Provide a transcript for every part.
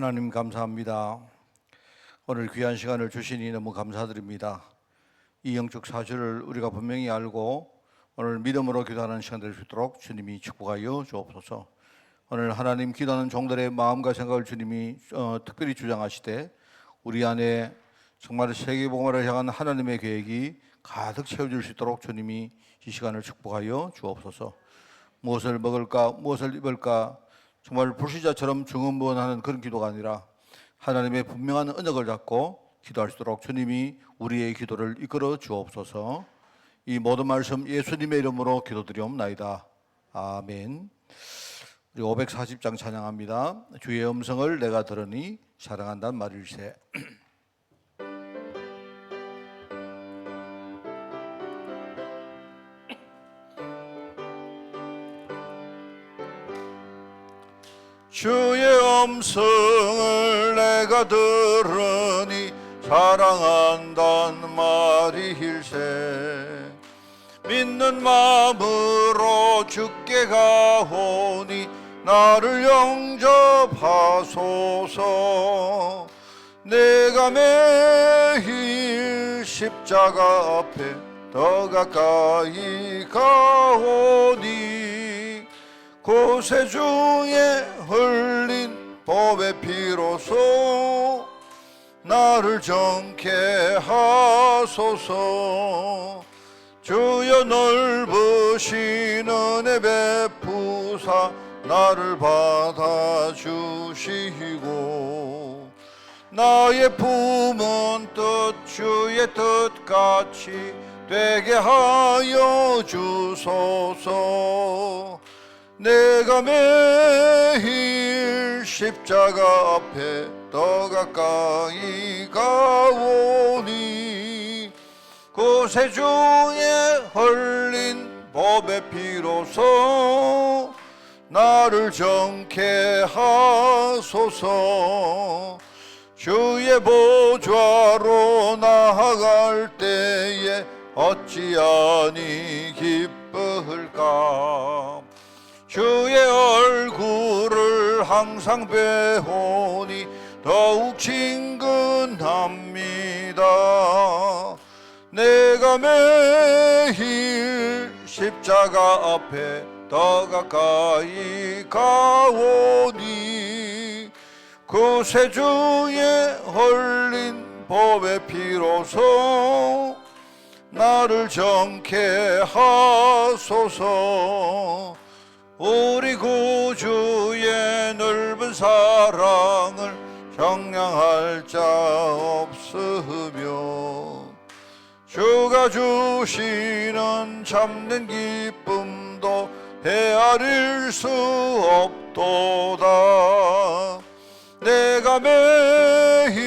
하나님 감사합니다. 오늘 귀한 시간을 주시니 너무 감사드립니다. 이 영적 사실을 우리가 분명히 알고 오늘 믿음으로 기도하는 시간 될 수 있도록 주님이 축복하여 주옵소서. 오늘 하나님 기도하는 종들의 마음과 생각을 주님이 특별히 주장하시되 우리 안에 정말 세계복음을 향한 하나님의 계획이 가득 채워질 수 있도록 주님이 이 시간을 축복하여 주옵소서. 무엇을 먹을까, 무엇을 입을까, 정말 불신자처럼 중언부언하는 그런 기도가 아니라 하나님의 분명한 언약을 잡고 기도할 수 있도록 주님이 우리의 기도를 이끌어 주옵소서. 이 모든 말씀 예수님의 이름으로 기도드리옵나이다. 아멘. 우리 540장 찬양합니다. 주의 음성을 내가 들으니 사랑한다는 말일세. 주의 음성을 내가 들으니 사랑한단 말일세. 믿는 마음으로 주께 가오니 나를 영접하소서. 내가 매일 십자가 앞에 더 가까이 가오니 고세 중에 흘린 법의 피로소 나를 정케 하소서. 주여 넓으신 은혜 베푸사 나를 받아주시고 나의 품은 뜻 주의 뜻같이 되게 하여 주소서. 내가 매일 십자가 앞에 더 가까이 가오니 고세 중에 흘린 법의 피로소 나를 정케 하소서. 주의 보좌로 나아갈 때에 어찌하니 기쁠까. 주의 얼굴을 항상 배우니 더욱 친근합니다. 내가 매일 십자가 앞에 더 가까이 가오니 고세 중에 흘린 법의 피로소 나를 정케 하소서. 우리 구주의 넓은 사랑을 정량할 자 없으며 주가 주시는 참된 기쁨도 헤아릴 수 없도다. 내가 매일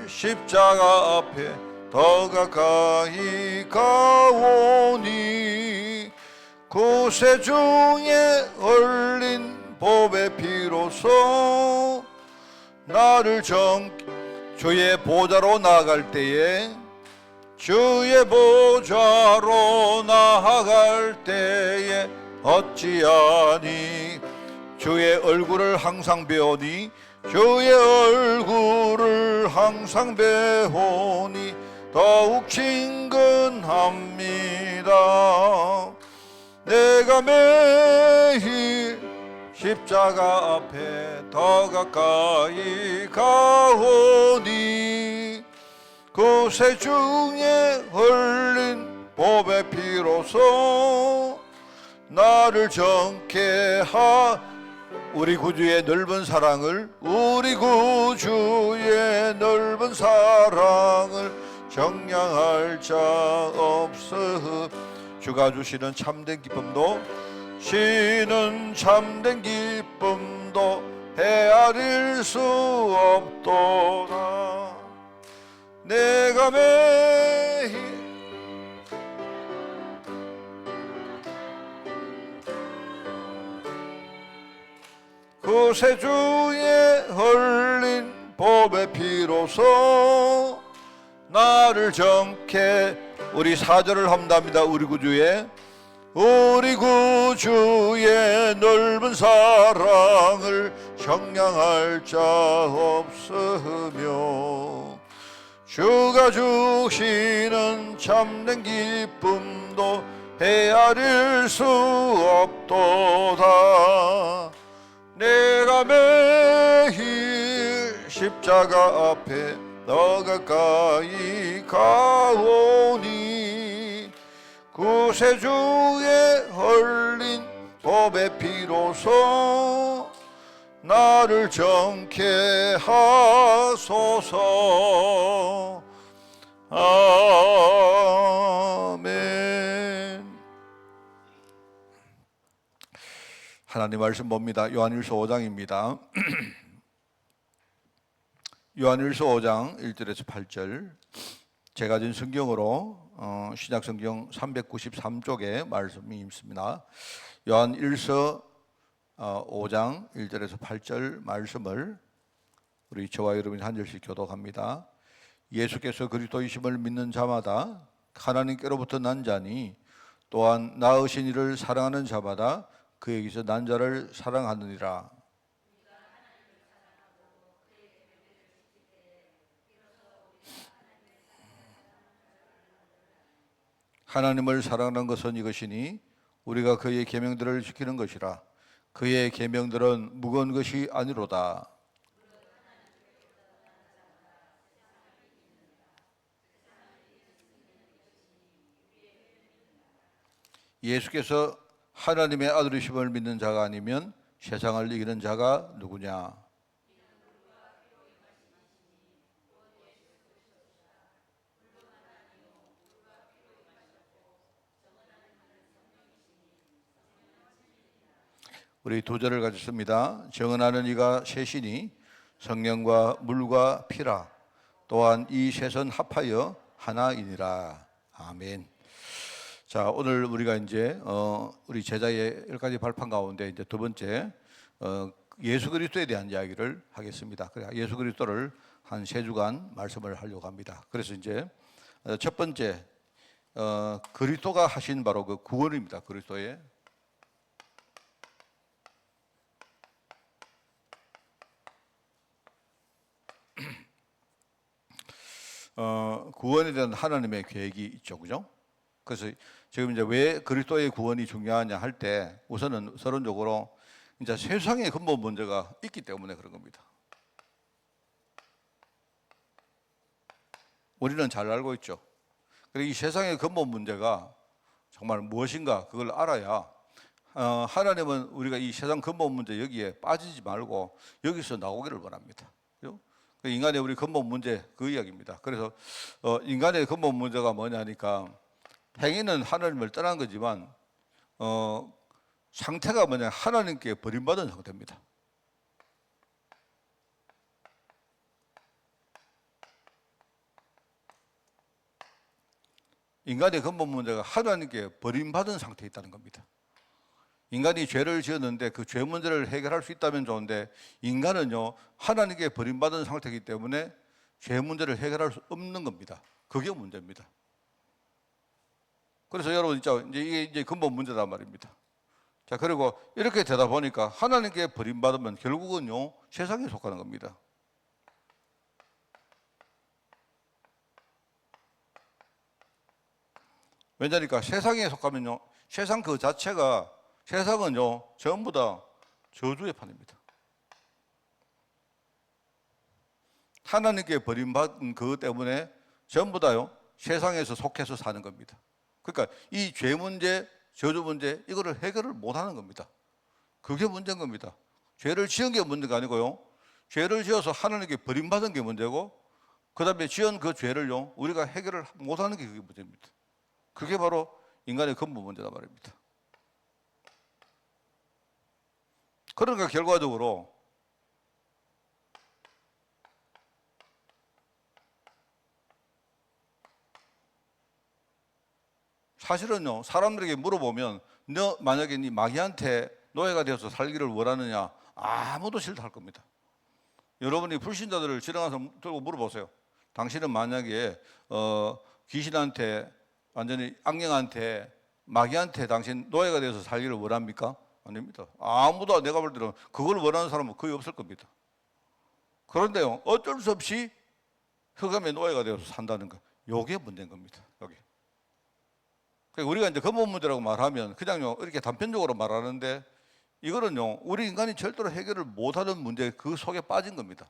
십자가 앞에 더 가까이 가오니 고세 중에 흘린 법의 피로소 나를 주의 보좌로 나아갈 때에 주의 보좌로 나아갈 때에 어찌하니 주의 얼굴을 항상 배우니 주의 얼굴을 항상 배우니 더욱 친근합니다. 내가 매일 십자가 앞에 더 가까이 가오니 고세 중에 흘린 법의 피로소 나를 정케 우리 구주의 넓은 사랑을 우리 구주의 넓은 사랑을 정량할 자 없으. 주가 주시는 참된 기쁨도 참된 기쁨도 헤아릴 수 없도다. 내가 매일 고세 중에 흘린 법의 피로소 나를 정케. 우리 4절을 합니다. 우리 구주의 넓은 사랑을 청량할 자 없으며 주가 주시는 참된 기쁨도 헤아릴 수 없도다. 내가 매일 십자가 앞에 더 가까이 가오니 구세주의 흘린 보배 피로써 나를 정케 하소서. 아멘. 하나님 말씀 봅니다. 요한일서 5장입니다. 요한일서 5장 1절에서 8절, 제가 준 성경으로 신약성경 393쪽에 말씀이 있습니다. 요한일서 5장 1절에서 8절 말씀을 우리 저와 여러분이 한 절씩 교독합니다. 예수께서 그리스도이심을 믿는 자마다 하나님께로부터 난 자니 또한 낳으신 이를 사랑하는 자마다 그에게서 난 자를 사랑하느니라. 하나님을 사랑하는 것은 이것이니 우리가 그의 계명들을 지키는 것이라. 그의 계명들은 무거운 것이 아니로다. 예수께서 하나님의 아들이심을 믿는 자가 아니면 세상을 이기는 자가 누구냐? 우리 두 절을 가졌습니다. 정언하는 이가 셋이니 성령과 물과 피라. 또한 이 셋은 합하여 하나이니라. 아멘. 자, 오늘 우리가 이제 우리 제자의 10가지 발판 가운데 이제 두 번째 예수 그리스도에 대한 이야기를 하겠습니다. 그래 예수 그리스도를 한 3주간 말씀을 하려고 합니다. 그래서 이제 첫 번째 그리스도가 하신 바로 그 구원입니다. 그리스도의 구원에 대한 하나님의 계획이 있죠, 그죠? 그래서 지금 이제 왜 그리스도의 구원이 중요하냐 할 때 우선은 서론적으로 이제 세상의 근본 문제가 있기 때문에 그런 겁니다. 우리는 잘 알고 있죠. 그리고 이 세상의 근본 문제가 정말 무엇인가 그걸 알아야 하나님은 우리가 이 세상 근본 문제 여기에 빠지지 말고 여기서 나오기를 원합니다. 그죠? 인간의 우리 근본 문제 그 이야기입니다. 그래서 인간의 근본 문제가 뭐냐니까 행위는 하나님을 떠난 거지만 상태가 뭐냐 하나님께 버림받은 상태입니다. 인간의 근본 문제가 하나님께 버림받은 상태에 있다는 겁니다. 인간이 죄를 지었는데 그 죄 문제를 해결할 수 있다면 좋은데 인간은요 하나님께 버림받은 상태이기 때문에 죄 문제를 해결할 수 없는 겁니다. 그게 문제입니다. 그래서 여러분 이제 이게 근본 문제단 말입니다. 자, 그리고 이렇게 되다 보니까 하나님께 버림받으면 결국은요 세상에 속하는 겁니다. 왜냐니까 세상에 속하면요 세상 그 자체가 세상은요 전부 다 저주의 판입니다. 하나님께 버림받은 그것 때문에 전부 다요 세상에서 속해서 사는 겁니다. 그러니까 이 죄 문제, 저주 문제 이거를 해결을 못하는 겁니다. 그게 문제인 겁니다. 죄를 지은 게 문제가 아니고요 죄를 지어서 하나님께 버림받은 게 문제고 그 다음에 지은 그 죄를요 우리가 해결을 못하는 게 그게 문제입니다. 그게 바로 인간의 근본 문제다 말입니다. 그러니까 결과적으로 사실은요 사람들에게 물어보면 너 만약에 네 마귀한테 노예가 되어서 살기를 원하느냐 아무도 싫다 할 겁니다. 여러분이 불신자들을 지나가서 들고 물어보세요. 당신은 만약에 귀신한테 완전히 악령한테 마귀한테 당신 노예가 되어서 살기를 원합니까? 아닙니다. 아무도 내가 볼 때는 그걸 원하는 사람은 거의 없을 겁니다. 그런데요, 어쩔 수 없이 흑암의 노예가 되어서 산다는 거, 요게 문제인 겁니다. 요게. 그러니까 우리가 이제 근본 문제라고 말하면 그냥요 이렇게 단편적으로 말하는데, 이거는요 우리 인간이 절대로 해결을 못하는 문제, 그 속에 빠진 겁니다.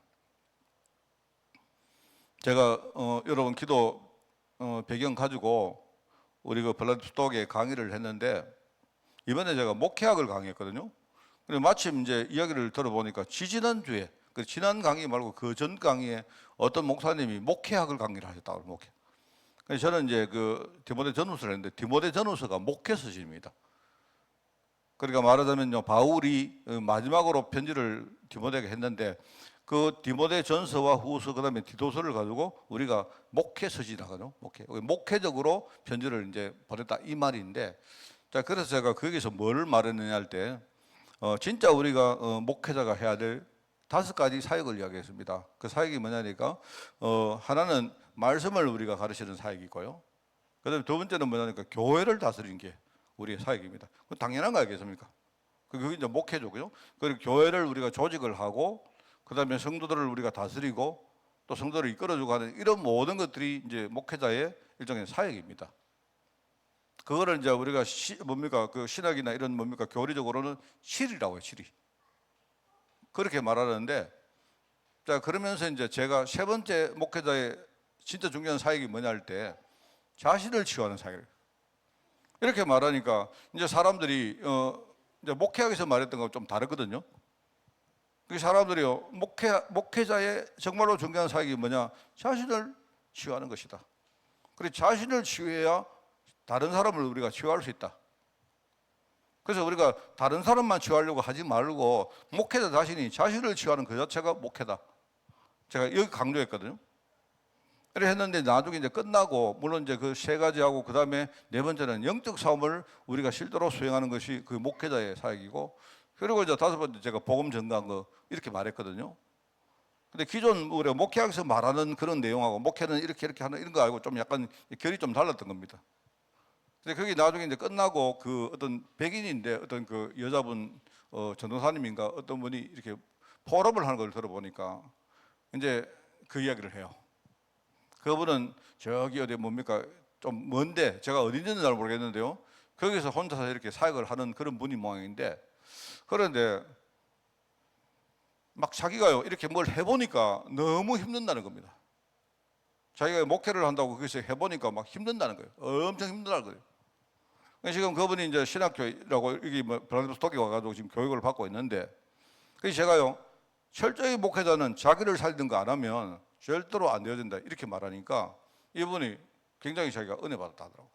제가 여러분 기도 배경 가지고 우리 그 블라디보스톡에 강의를 했는데, 이번에 제가 목회학을 강의했거든요. 근데 마침 이제 이야기를 들어보니까 지지난주에, 그 지난 강의 말고 그 전 강의에 어떤 목사님이 목회학을 강의를 하셨다고. 목회. 그래서 저는 이제 그 디모데 전후서를 했는데, 디모데 전후서가 목회 서신입니다. 그러니까 말하자면요, 바울이 마지막으로 편지를 디모데에게 했는데, 그 디모데 전서와 후서, 그다음에 디도서를 가지고 우리가 목회 서신이라고요. 목회적으로 편지를 이제 보냈다, 이 말인데, 자, 그래서 제가 거기서 뭘 말했느냐 할 때, 진짜 우리가 목회자가 해야 될 5가지 사역을 이야기했습니다. 그 사역이 뭐냐니까, 하나는 말씀을 우리가 가르치는 사역이고요. 그다음에 두 번째는 뭐냐니까, 교회를 다스리는 게 우리의 사역입니다. 그건 당연한 거 아니겠습니까? 그게 이제 목회죠고요. 그리고 교회를 우리가 조직을 하고, 그다음에 성도들을 우리가 다스리고, 또 성도를 이끌어주고 하는 이런 모든 것들이 이제 목회자의 일종의 사역입니다. 그거를 이제 우리가 뭡니까, 그 신학이나 이런 뭡니까, 교리적으로는 실이라고 해요, 실이. 그렇게 말하는데, 자, 그러면서 이제 제가 세 번째 목회자의 진짜 중요한 사역이 뭐냐 할 때, 자신을 치유하는 사역을. 이렇게 말하니까 이제 사람들이 이제 목회학에서 말했던 거랑 좀 다르거든요. 그 사람들이요, 목회자의 정말로 중요한 사역이 뭐냐? 자신을 치유하는 것이다. 그리고 자신을 치유해야 다른 사람을 우리가 치유할 수 있다. 그래서 우리가 다른 사람만 치유하려고 하지 말고, 목회자 자신이 자신을 치유하는 그 자체가 목회다. 제가 여기 강조했거든요. 그래 했는데 나중에 이제 끝나고, 물론 이제 그 3가지하고 그 다음에 4번째는 영적 사업을 우리가 실제로 수행하는 것이 그 목회자의 사역이고, 그리고 이제 5번째 제가 복음 전가한 거 이렇게 말했거든요. 근데 기존 우리가 목회학에서 말하는 그런 내용하고 목회는 이렇게 하는 이런 거 알고 좀 약간 결이 좀 달랐던 겁니다. 근데 그게 나중에 이제 끝나고 그 어떤 백인인데 어떤 그 여자분 전도사님인가 어떤 분이 이렇게 포럼을 하는 걸 들어보니까 이제 그 이야기를 해요. 그분은 저기 어디 뭡니까 좀 먼데, 제가 어디 있는지 잘 모르겠는데요, 거기서 혼자서 이렇게 사역을 하는 그런 분이 모양인데, 그런데 막 자기가요 이렇게 뭘 해보니까 너무 힘든다는 겁니다. 자기가 목회를 한다고 거기서 해보니까 막 힘든다는 거예요. 엄청 힘들다는 거예요. 지금 그분이 이제 신학교라고 여기 뭐 블라디보스톡에 와가지고 지금 교육을 받고 있는데, 그래서 제가요 철저히 목회자는 자기를 살리는 거 안 하면 절대로 안 되어진다 이렇게 말하니까 이분이 굉장히 자기가 은혜 받았다 하더라고.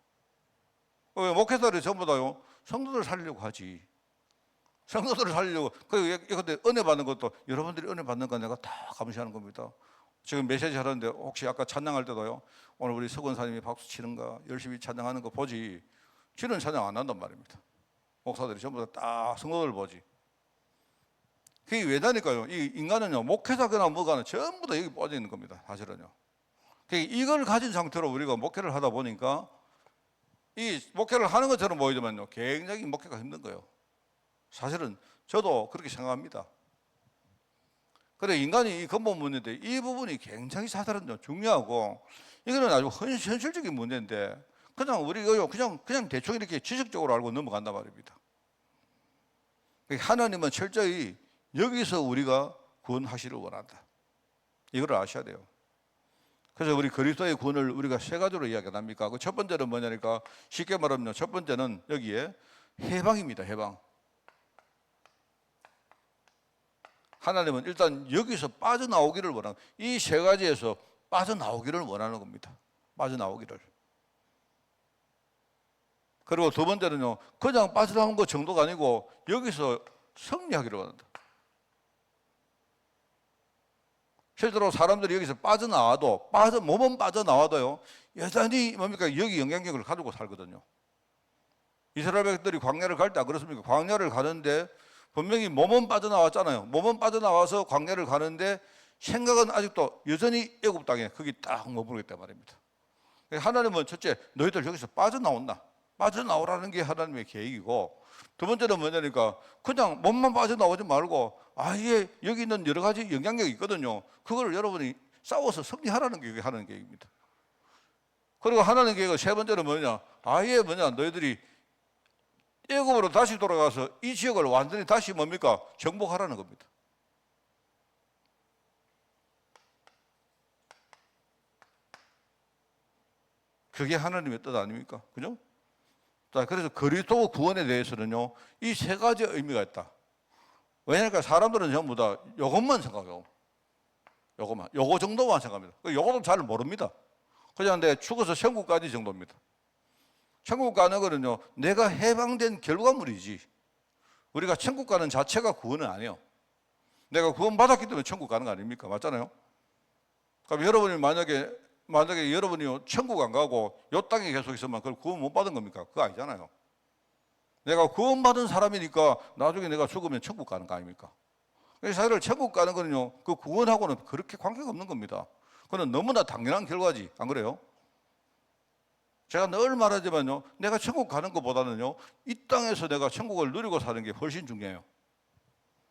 목회자들이 전부 다요 성도들 살리려고 하지. 성도들을 살리려고. 그런데 은혜 받는 것도 여러분들이 은혜 받는 거 내가 다 감시하는 겁니다. 지금 메시지 하는데 혹시 아까 찬양할 때도요, 오늘 우리 서건사님이 박수 치는가 열심히 찬양하는 거 보지, 지는 찬양 안 한단 말입니다. 목사들이 전부 다 성도들 보지. 그게 왜냐니까요, 이 인간은요 목회자거나 뭐가나 전부 다 여기 빠져 있는 겁니다, 사실은요. 이걸 가진 상태로 우리가 목회를 하다 보니까 이 목회를 하는 것처럼 보이지만요 굉장히 목회가 힘든 거예요. 사실은 저도 그렇게 생각합니다. 그래, 인간이 이 근본 문제인데 이 부분이 굉장히 사실은 중요하고, 이거는 아주 현실적인 문제인데 그냥 우리가 그냥 대충 이렇게 지식적으로 알고 넘어간단 말입니다. 하나님은 철저히 여기서 우리가 구원하시를 원한다. 이걸 아셔야 돼요. 그래서 우리 그리스도의 구원을 우리가 3가지로 이야기합니까? 그 첫 번째는 뭐냐니까, 쉽게 말하면 첫 번째는 여기에 해방입니다. 해방. 하나님은 일단 여기서 빠져나오기를 원하는, 이 3가지에서 빠져나오기를 원하는 겁니다. 빠져나오기를. 그리고 두 번째는요, 그냥 빠져나온 것 정도가 아니고 여기서 승리하기를 원한다. 실제로 사람들이 여기서 빠져나와도, 몸은 빠져나와도요 여전히 뭡니까, 여기 영향력을 가지고 살거든요. 이스라엘 백성들이 광야를 갈 때 그렇습니까? 광야를 가는데 분명히 몸은 빠져나왔잖아요. 몸은 빠져나와서 광야를 가는데 생각은 아직도 여전히 애굽 땅에 거기 딱 머무르겠단 말입니다. 하나님은 첫째, 너희들 여기서 빠져나온다. 빠져나오라는 게 하나님의 계획이고, 두 번째는 뭐냐니까 그냥 몸만 빠져나오지 말고 아예 여기 있는 여러 가지 영향력이 있거든요. 그걸 여러분이 싸워서 승리하라는 게 하는 계획입니다. 그리고 하나님 계획은 세 번째는 뭐냐? 아예 너희들이 애굽으로 다시 돌아가서 이 지역을 완전히 다시 뭡니까? 정복하라는 겁니다. 그게 하나님의 뜻 아닙니까? 그죠? 자, 그래서 그리스도 구원에 대해서는요, 이 세 가지 의미가 있다. 왜냐니까 사람들은 전부 다 요것만 생각하고, 요거 정도만 생각합니다. 요것도 잘 모릅니다. 그냥 내 죽어서 천국 가지 정도입니다. 천국 가는 거는요, 내가 해방된 결과물이지. 우리가 천국 가는 자체가 구원은 아니에요. 내가 구원 받았기 때문에 천국 가는 거 아닙니까? 맞잖아요? 그럼 여러분이 만약에 여러분이 천국 안 가고 이 땅에 계속 있으면 그걸 구원 못 받은 겁니까? 그거 아니잖아요. 내가 구원 받은 사람이니까 나중에 내가 죽으면 천국 가는 거 아닙니까? 사실 천국 가는 거는요, 그 구원하고는 그렇게 관계가 없는 겁니다. 그건 너무나 당연한 결과지, 안 그래요? 제가 늘 말하지만요, 내가 천국 가는 것보다는요, 이 땅에서 내가 천국을 누리고 사는 게 훨씬 중요해요.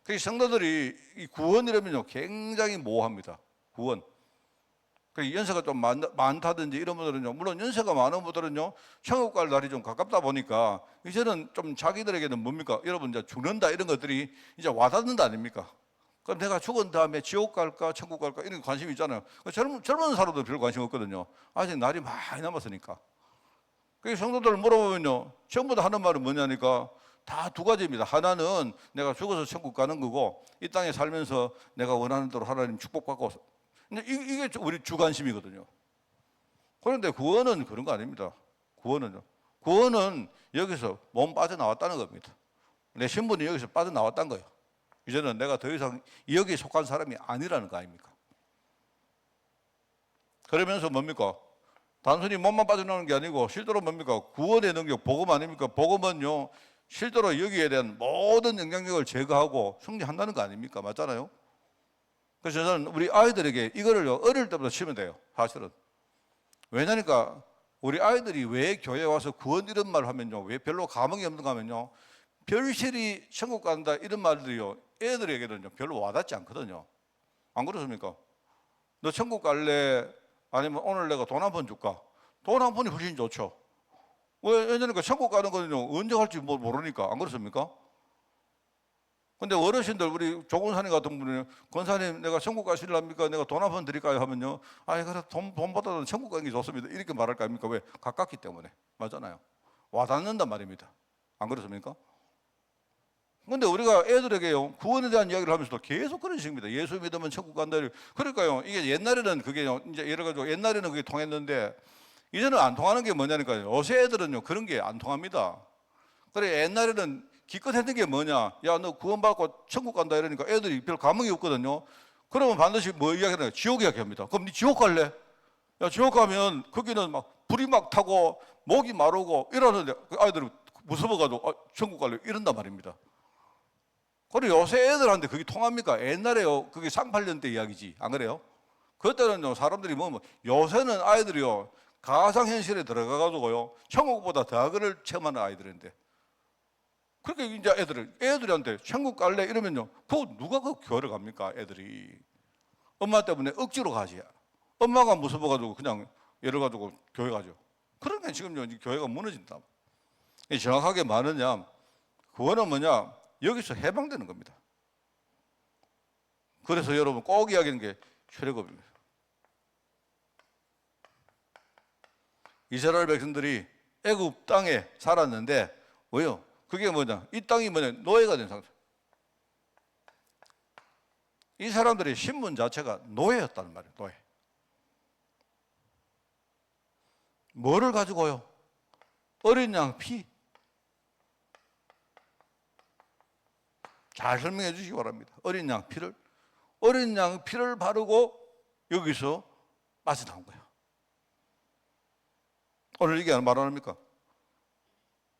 그래서 성도들이 이 구원이라면요, 굉장히 모호합니다. 구원. 연세가 좀 많다든지 이런 분들은요, 물론 연세가 많은 분들은요, 천국 갈 날이 좀 가깝다 보니까 이제는 좀 자기들에게는 뭡니까? 여러분 이제 죽는다 이런 것들이 이제 와닿는다 아닙니까? 그럼 내가 죽은 다음에 지옥 갈까 천국 갈까 이런 관심이 있잖아요. 젊은 사람도 별 관심 없거든요. 아직 날이 많이 남았으니까. 그래서 성도들 물어보면요, 전부 다 하는 말은 뭐냐니까 다 두 가지입니다. 하나는 내가 죽어서 천국 가는 거고, 이 땅에 살면서 내가 원하는 대로 하나님 축복받고, 이게 우리 주관심이거든요. 그런데 구원은 그런 거 아닙니다. 구원은 여기서 몸 빠져나왔다는 겁니다. 내 신분이 여기서 빠져나왔다는 거예요. 이제는 내가 더 이상 여기에 속한 사람이 아니라는 거 아닙니까? 그러면서 뭡니까? 단순히 몸만 빠져나오는 게 아니고 실제로 뭡니까? 구원의 능력, 복음 아닙니까? 복음은요, 실제로 여기에 대한 모든 영향력을 제거하고 승리한다는 거 아닙니까? 맞잖아요? 그래서 저는 우리 아이들에게 이거를 어릴 때부터 치면 돼요, 사실은. 왜냐니까 우리 아이들이 왜 교회에 와서 구원 이런 말을 하면요, 왜 별로 감흥이 없는가 하면요, 별실이 천국 간다 이런 말들이요, 애들에게는 별로 와닿지 않거든요. 안 그렇습니까? 너 천국 갈래? 아니면 오늘 내가 돈 한 푼 줄까? 돈 한 푼이 훨씬 좋죠. 왜냐니까 천국 가는 거는요, 언제 갈지 모르니까. 안 그렇습니까? 근데 어르신들, 우리 조근사님 같은 분은, 권사님 내가 천국 가실랍니까? 내가 돈 한 푼 드릴까요? 하면요, 아이, 그래, 돈보다는 천국 가는 게 좋습니다. 이렇게 말할 거 아닙니까? 왜? 가깝기 때문에. 맞잖아요. 와닿는단 말입니다. 안 그렇습니까? 근데 우리가 애들에게요, 구원에 대한 이야기를 하면서도 계속 그런 식입니다. 예수 믿으면 천국 간다. 그러니까요, 이게 옛날에는 그게요, 이제 예를 가지고 옛날에는 그게 통했는데, 이제는 안 통하는 게 뭐냐니까요. 요새 애들은요, 그런 게 안 통합니다. 그래, 옛날에는 기껏 했는 게 뭐냐? 야, 너 구원받고 천국 간다 이러니까 애들이 별 감흥이 없거든요. 그러면 반드시 뭐 이야기하나요? 지옥 이야기합니다. 그럼 니 지옥 갈래? 야, 지옥 가면 거기는 막 불이 막 타고 목이 마르고 이러는데 아이들이 무서워가지고 천국 갈래? 이런단 말입니다. 그리고 요새 애들한테 그게 통합니까? 옛날에요, 그게 3, 8년 때 이야기지. 안 그래요? 그때는요, 사람들이 요새는 아이들이요, 가상현실에 들어가가지고요, 천국보다 더 그걸 체험하는 아이들인데. 그렇게 이제 애들한테 천국 갈래? 이러면요, 누가 그 교회를 갑니까? 애들이. 엄마 때문에 억지로 가지. 엄마가 무서워가지고 그냥 예를 가지고 교회 가죠. 그러니까 지금요, 교회가 무너진다. 정확하게 말하냐, 구원은 뭐냐? 여기서 해방되는 겁니다. 그래서 여러분 꼭 이야기하는 게 출애굽입니다. 이스라엘 백성들이 애굽 땅에 살았는데 왜요? 그게 뭐냐? 이 땅이 뭐냐? 노예가 된 상태. 이 사람들의 신분 자체가 노예였다는 말이에요. 노예. 뭐를 가지고요? 어린 양 피. 잘 설명해 주시기 바랍니다. 어린 양 피를 바르고 여기서 빠져나온 거예요. 오늘 이게 말합니까?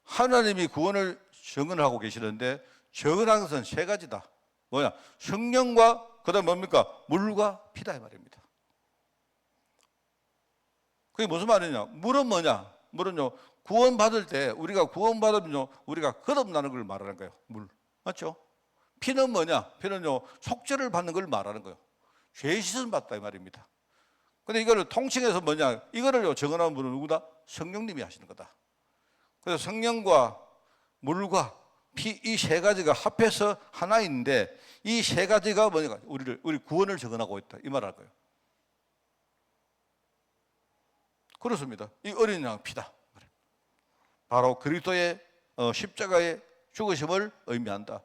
하나님이 구원을 정언하고 계시는데 정언하는 것은 세 가지다. 뭐냐? 성령과 그다음 뭡니까? 물과 피다 이 말입니다. 그게 무슨 말이냐? 물은 뭐냐? 물은요, 구원받을 때, 우리가 구원받으면요, 우리가 거듭나는 걸 말하는 거예요. 물. 맞죠? 피는 뭐냐? 피는요, 속죄를 받는 걸 말하는 거예요. 죄 씻음 받다 이 말입니다. 근데 이거를 통칭해서 뭐냐? 이거를요, 정언하는 분은 누구다? 성령님이 하시는 거다. 그래서 성령과 물과 피, 이 세 가지가 합해서 하나인데, 이 세 가지가 뭐냐? 우리 구원을 정언하고 있다. 이 말할 거예요. 그렇습니다. 이 어린 양 피다. 바로 그리스도의 십자가의 죽으심을 의미한다.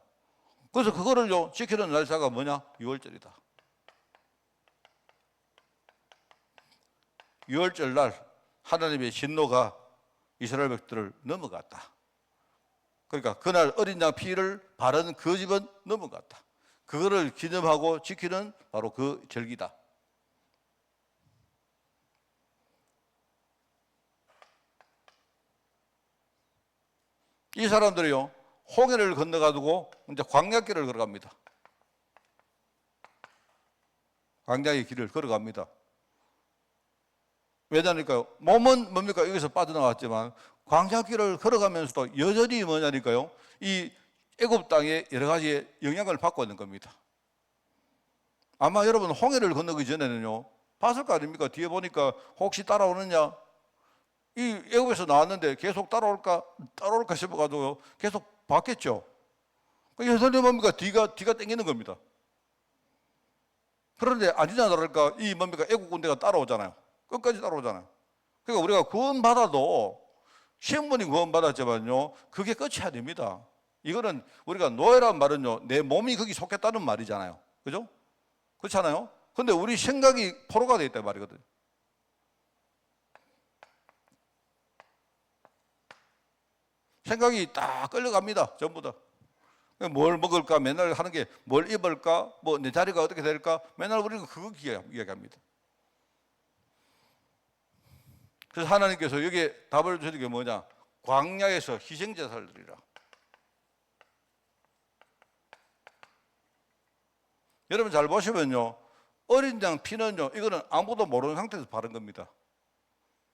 그래서 그거를요, 지키는 날짜가 뭐냐? 6월절이다. 6월절 날 하나님의 진노가 이스라엘 백들을 넘어갔다. 그러니까 그날 어린 양 피를 바른 그 집은 넘어갔다. 그거를 기념하고 지키는 바로 그 절기다. 이 사람들이요, 홍해를 건너가지고 이제 광야길을 걸어갑니다. 광야의 길을 걸어갑니다. 왜냐니까요? 몸은 뭡니까? 여기서 빠져나왔지만 광야길을 걸어가면서도 여전히 뭐냐니까요? 이 애굽 땅에 여러 가지 영향을 받고 있는 겁니다. 아마 여러분 홍해를 건너기 전에는요, 봤을 거 아닙니까? 뒤에 보니까 혹시 따라오느냐? 이 애굽에서 나왔는데 계속 따라올까 싶어가지고 계속 봤겠죠. 여전히 뭡니까? 뒤가 땡기는 겁니다. 그런데 아니나 다를까 이 뭡니까? 애국 군대가 따라오잖아요. 끝까지 따라오잖아요. 그러니까 우리가 구원받아도 신분이 구원받았지만요, 그게 끝이 아닙니다. 이거는 우리가 노예란 말은요, 내 몸이 거기 속했다는 말이잖아요. 그죠? 그렇잖아요? 근데 우리 생각이 포로가 되어 있단 말이거든요. 생각이 딱 끌려갑니다. 전부 다. 뭘 먹을까? 맨날 하는 게 뭘 입을까? 뭐 내 자리가 어떻게 될까? 맨날 우리는 그거 이야기합니다. 그래서 하나님께서 여기에 답을 주는 게 뭐냐? 광야에서 희생제사를 드리라. 여러분 잘 보시면요, 어린 양 피는요, 이거는 아무도 모르는 상태에서 바른 겁니다.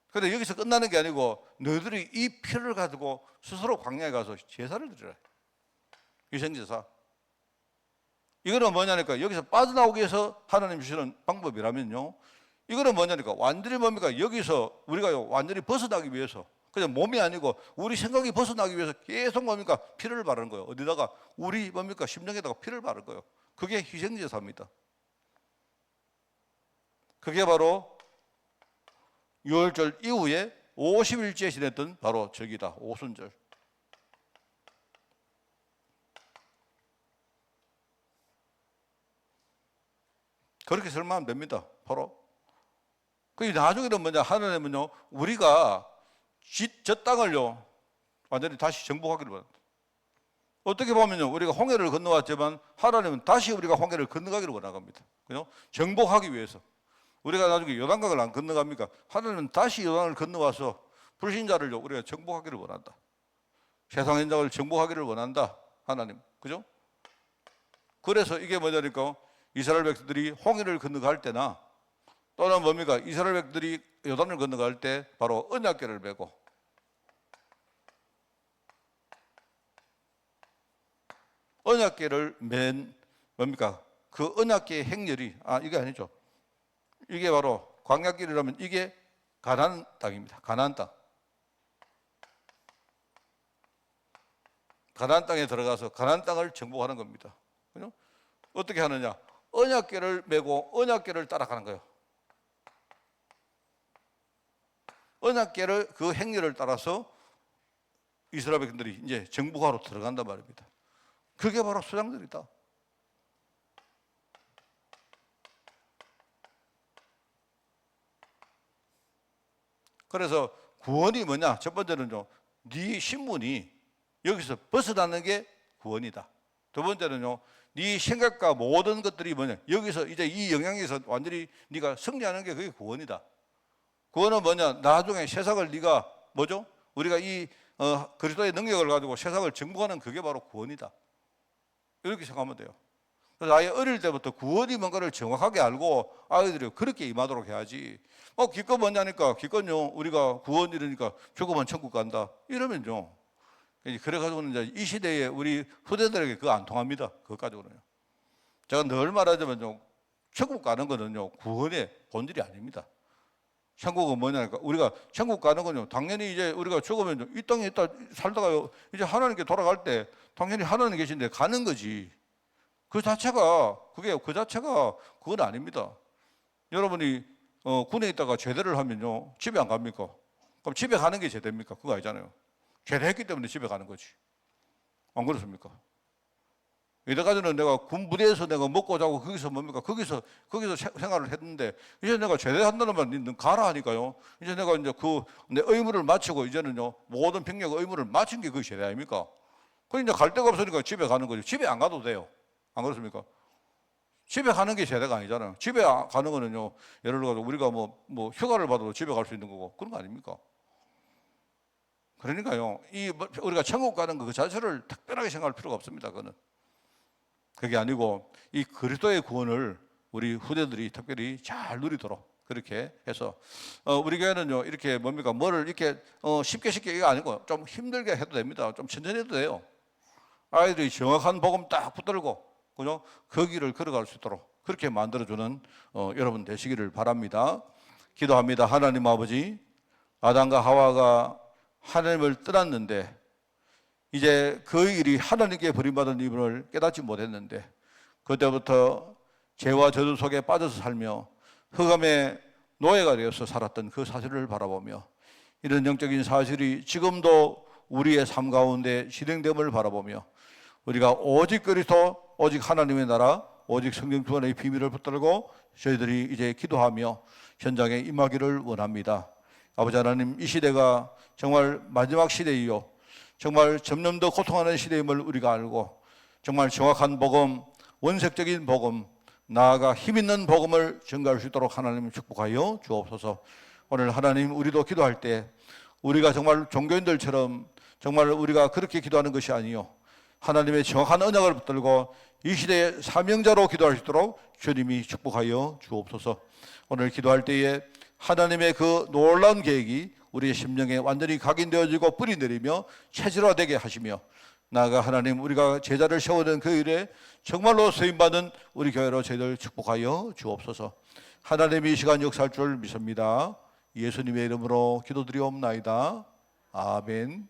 그런데 여기서 끝나는 게 아니고 너희들이 이 피를 가지고 스스로 광야에 가서 제사를 드리라. 희생제사. 이거는 뭐냐니까 여기서 빠져나오기 위해서 하나님 주시는 방법이라면요, 이거는 뭐냐니까 완전히 뭡니까? 여기서 우리가 완전히 벗어나기 위해서, 그냥 몸이 아니고 우리 생각이 벗어나기 위해서 계속 뭡니까? 피를 바르는 거예요. 어디다가? 우리 뭡니까? 심령에다가 피를 바르는 거예요. 그게 희생제사입니다. 그게 바로 6월절 이후에 50일째 지냈던 바로 절기다. 오순절. 그렇게 설명하면 됩니다. 바로. 그 나중에는 뭐냐? 하나님은요, 우리가 저 땅을요, 완전히 다시 정복하기를 원합니다. 어떻게 보면요, 우리가 홍해를 건너왔지만 하나님은 다시 우리가 홍해를 건너가기를 원합니다. 그죠? 정복하기 위해서. 우리가 나중에 요단강을 안 건너갑니까? 하나님은 다시 요단을 건너와서 불신자를 우리가 정복하기를 원한다. 세상 인자를 정복하기를 원한다. 하나님. 그죠? 그래서 이게 뭐냐니까 이스라엘 백성들이 홍해를 건너갈 때나 또는 뭡니까? 이스라엘 백성들이 요단을 건너갈 때 바로 언약궤를 메고 언약궤를 맨 뭡니까? 그 언약궤의 행렬이 이게 아니죠. 이게 바로 광야길이라면 이게 가나안 땅입니다. 가나안 땅. 가나안 땅에 들어가서 가나안 땅을 정복하는 겁니다. 그죠? 어떻게 하느냐? 언약궤를 메고 언약궤를 따라가는 거예요. 언약궤를 그 행렬을 따라서 이스라엘 백성들이 이제 정복하러 들어간단 말입니다. 그게 바로 수장들이다. 그래서 구원이 뭐냐? 첫 번째는요, 네 신분이 여기서 벗어나는 게 구원이다. 두 번째는요, 네 생각과 모든 것들이 뭐냐? 여기서 이제 이 영향에서 완전히 네가 승리하는 게 그게 구원이다. 구원은 뭐냐? 나중에 세상을 네가 뭐죠? 우리가 이 그리스도의 능력을 가지고 세상을 정복하는 그게 바로 구원이다. 이렇게 생각하면 돼요. 그래서 아예 어릴 때부터 구원이 뭔가를 정확하게 알고 아이들이 그렇게 임하도록 해야지. 기껏 뭐냐니까, 기껏요, 우리가 구원 이러니까 죽으면 천국 간다. 이러면요. 그래가지고는 이제 이 시대에 우리 후대들에게 그거 안 통합니다. 그것 가지고는요. 제가 늘 말하자면요. 천국 가는 거는요, 구원의 본질이 아닙니다. 천국은 뭐냐니까, 우리가 천국 가는 건요, 당연히 이제 우리가 죽으면 이 땅에 있다 살다가요, 이제 하나님께 돌아갈 때 당연히 하나님 계신데 가는 거지. 그 자체가 그건 아닙니다. 여러분이 군에 있다가 제대를 하면요, 집에 안 갑니까? 그럼 집에 가는 게 제대입니까? 그거 아니잖아요. 제대했기 때문에 집에 가는 거지. 안 그렇습니까? 이때까지는 내가 군부대에서 내가 먹고 자고 거기서 뭡니까? 거기서 생활을 했는데, 이제 내가 제대한다는 말, 너 가라 하니까요. 이제 내가 이제 내 의무를 마치고, 이제는요, 모든 병력 의무를 마친 게 그게 제대 아닙니까? 그 이제 갈 데가 없으니까 집에 가는 거죠. 집에 안 가도 돼요. 안 그렇습니까? 집에 가는 게 제대가 아니잖아요. 집에 가는 거는요, 예를 들어서 우리가 뭐 휴가를 받아도 집에 갈 수 있는 거고, 그런 거 아닙니까? 그러니까요, 우리가 천국 가는 그 자체를 특별하게 생각할 필요가 없습니다. 그거는. 그게 아니고 이 그리스도의 구원을 우리 후대들이 특별히 잘 누리도록 그렇게 해서 우리 교회는요, 이렇게 뭡니까, 뭐를 이렇게 쉽게 이게 아니고 좀 힘들게 해도 됩니다. 좀 천천히 해도 돼요. 아이들이 정확한 복음 딱 붙들고, 그죠? 그 길을 걸어갈 수 있도록 그렇게 만들어주는 여러분 되시기를 바랍니다. 기도합니다. 하나님 아버지, 아담과 하와가 하나님을 떠났는데 이제 그 일이 하나님께 버림받은 이분을 깨닫지 못했는데, 그때부터 죄와 저주 속에 빠져서 살며 흑암의 노예가 되어서 살았던 그 사실을 바라보며, 이런 영적인 사실이 지금도 우리의 삶 가운데 실행됨을 바라보며, 우리가 오직 그리스도, 오직 하나님의 나라, 오직 성령 구원의 비밀을 붙들고 저희들이 이제 기도하며 현장에 임하기를 원합니다. 아버지 하나님, 이 시대가 정말 마지막 시대이요, 정말 점점 더 고통하는 시대임을 우리가 알고, 정말 정확한 복음, 원색적인 복음, 나아가 힘있는 복음을 전가할 수 있도록 하나님 축복하여 주옵소서. 오늘 하나님, 우리도 기도할 때 우리가 정말 종교인들처럼 정말 우리가 그렇게 기도하는 것이 아니요, 하나님의 정확한 언약을 붙들고 이 시대의 사명자로 기도할 수 있도록 주님이 축복하여 주옵소서. 오늘 기도할 때에 하나님의 그 놀라운 계획이 우리의 심령에 완전히 각인되어지고 뿌리 내리며 체질화되게 하시며, 나아가 하나님, 우리가 제자를 세우는 그 일에 정말로 쓰임받는 우리 교회로 저희들 축복하여 주옵소서. 하나님이 이 시간 역사할 줄 믿습니다. 예수님의 이름으로 기도드리옵나이다. 아멘.